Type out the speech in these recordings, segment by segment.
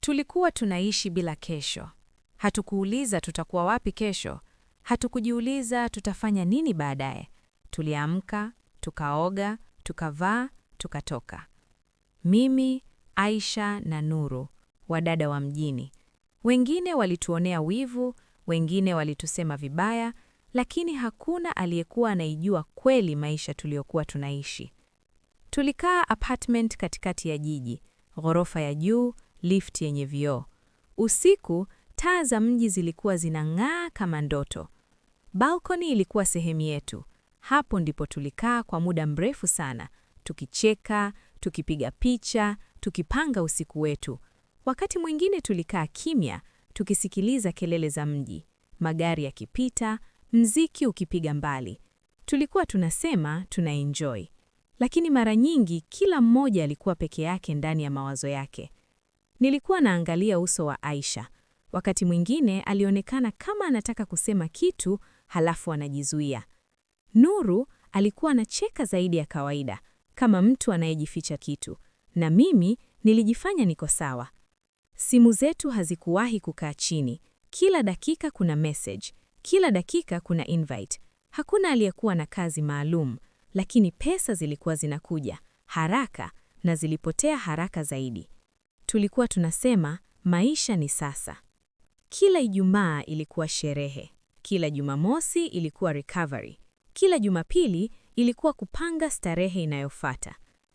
Tulikuwa tunaishi bila kesho. Hatukuuliza tutakuwa wapi kesho. Hatukujiuliza tutafanya nini baadaye. Tuliamka, tukaoga, tukavaa, tukatoka. Mimi, Aisha na Nuru, wadada wa mjini. Wengine walituonea wivu, wengine walitusema vibaya, lakini hakuna aliyekuwa anaijua kweli maisha tuliyokuwa tunaishi. Tulikaa apartment katikati ya jiji, ghorofa ya juu, lift yenye vioo. Usiku, taa za mji zilikuwa zinang'aa kama ndoto. Balcony ilikuwa sehemu yetu. Hapo ndipo tulikaa kwa muda mrefu sana, tukicheka, tukipiga picha, tukipanga usiku wetu. Wakati mwingine tulikaa kimya, tukisikiliza kelele za mji, magari yakipita, mziki ukipiga mbali. Tulikuwa tunasema tunaenjoy. Lakini mara nyingi kila mmoja alikuwa peke yake ndani ya mawazo yake. Nilikuwa naangalia uso wa Aisha. Wakati mwingine alionekana kama anataka kusema kitu, halafu anajizuia. Nuru alikuwa anacheka zaidi ya kawaida, kama mtu anayejificha kitu, na mimi nilijifanya niko sawa. Simu zetu hazikuwahi kukaa chini. Kila dakika kuna message, kila dakika kuna invite. Hakuna aliyekuwa na kazi maalum, lakini pesa zilikuwa zinakuja haraka na zilipotea haraka zaidi. Tulikuwa tunasema maisha ni sasa. Kila Ijumaa ilikuwa sherehe, kila Jumamosi ilikuwa recovery, kila Jumapili ilikuwa kupanga starehe inayofuata.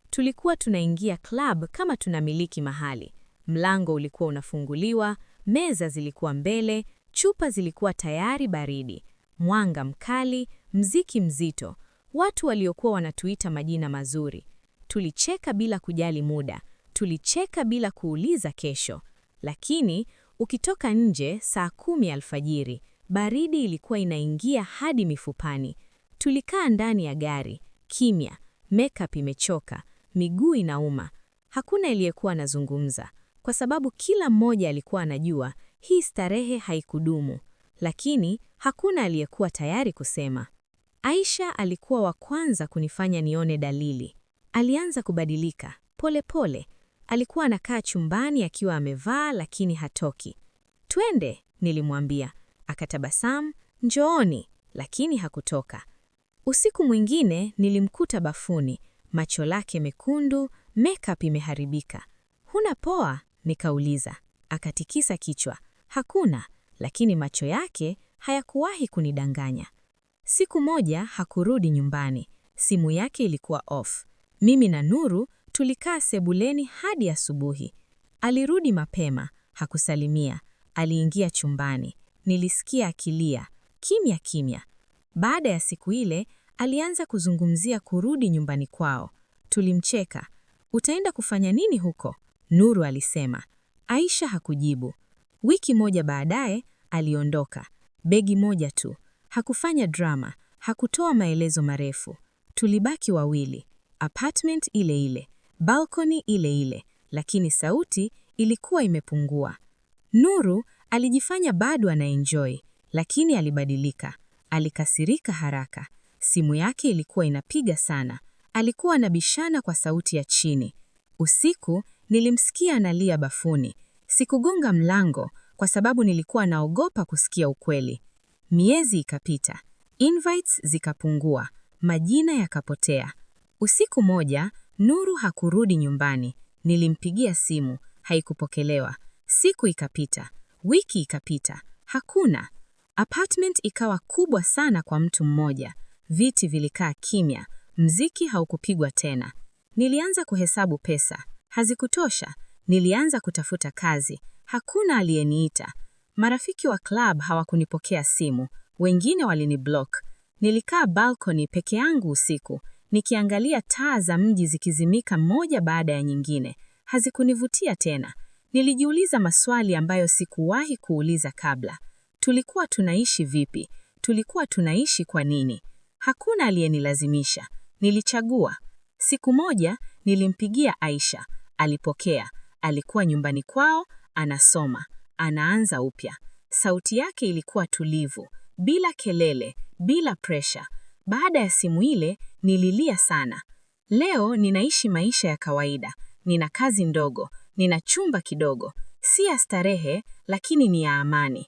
Tulikuwa tunaingia club kama tunamiliki mahali. Mlango ulikuwa unafunguliwa, meza zilikuwa mbele, chupa zilikuwa tayari baridi, mwanga mkali, mziki mzito, watu waliokuwa wanatuita majina mazuri. Tulicheka bila kujali muda, tulicheka bila kuuliza kesho. Lakini ukitoka nje saa 10 alfajiri, baridi ilikuwa inaingia hadi mifupani. Tulikaa ndani ya gari, kimya, makeup imechoka, miguu inauma. Hakuna aliyekuwa anazungumza, kwa sababu kila mmoja alikuwa anajua hii starehe haikudumu. Lakini hakuna aliyekuwa tayari kusema. Aisha alikuwa wa kwanza kunifanya nione dalili. Alianza kubadilika, pole pole. Alikuwa anakaa chumbani akiwa amevaa lakini hatoki. Twende, nilimwambia. Akatabasamu, njooni, lakini hakutoka. Usiku mwingine nilimkuta bafuni, macho lake mekundu, makeup imeharibika. Huna poa? Nikauliza. Akatikisa kichwa. Hakuna, lakini macho yake hayakuwahi kunidanganya. Siku moja hakurudi nyumbani. Simu yake ilikuwa off. Mimi na Nuru tulikaa sebuleni hadi asubuhi. Alirudi mapema, hakusalimia. Aliingia chumbani. Nilisikia akilia, kimya kimya. Baada ya siku ile, alianza kuzungumzia kurudi nyumbani kwao. Tulimcheka. Utaenda kufanya nini huko? Nuru alisema. Aisha hakujibu. Wiki moja baadaye, aliondoka. Begi moja tu. Hakufanya drama, hakutoa maelezo marefu. Tulibaki wawili. Apartment ile ile, balcony ile ile, lakini sauti ilikuwa imepungua. Nuru alijifanya bado anaenjoy, lakini alibadilika. Alikasirika haraka. Simu yake ilikuwa inapiga sana. Alikuwa anabishana kwa sauti ya chini. Usiku nilimsikia analia bafuni. Sikugonga mlango kwa sababu nilikuwa naogopa kusikia ukweli. Miezi ikapita. Invites zikapungua. Majina yakapotea. Usiku moja, Nuru hakurudi nyumbani. Nilimpigia simu, haikupokelewa. Siku ikapita, wiki ikapita, hakuna. Apartment ikawa kubwa sana kwa mtu mmoja. Viti vilikaa kimya, mziki haukupigwa tena. Nilianza kuhesabu pesa, hazikutosha. Nilianza kutafuta kazi, hakuna aliyeniita. Marafiki wa club hawakunipokea simu, wengine waliniblock. Nilikaa balcony peke yangu usiku, nikiangalia taa za mji zikizimika moja baada ya nyingine. Hazikunivutia tena. Nilijiuliza maswali ambayo sikuwahi kuuliza kabla. Tulikuwa tunaishi vipi? Tulikuwa tunaishi kwa nini? Hakuna aliyenilazimisha. Nilichagua. Siku moja nilimpigia Aisha. Alipokea. Alikuwa nyumbani kwao, anasoma. Anaanza upya. Sauti yake ilikuwa tulivu, bila kelele, bila pressure. Baada ya simu ile, nililia sana. Leo ninaishi maisha ya kawaida. Nina kazi ndogo, nina chumba kidogo, Si ya starehe, lakini ni ya amani.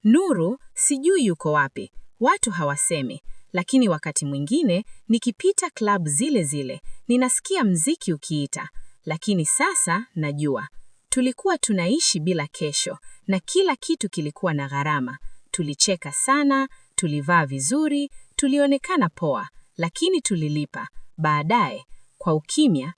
Nuru, sijui yuko wapi. Watu hawasemi, lakini wakati mwingine nikipita club zile zile, ninasikia mziki ukiita. Lakini sasa najua. Tulikuwa tunaishi bila kesho na kila kitu kilikuwa na gharama. Tulicheka sana, tulivaa vizuri, tulionekana poa, lakini tulilipa. Baadaye, kwa ukimya,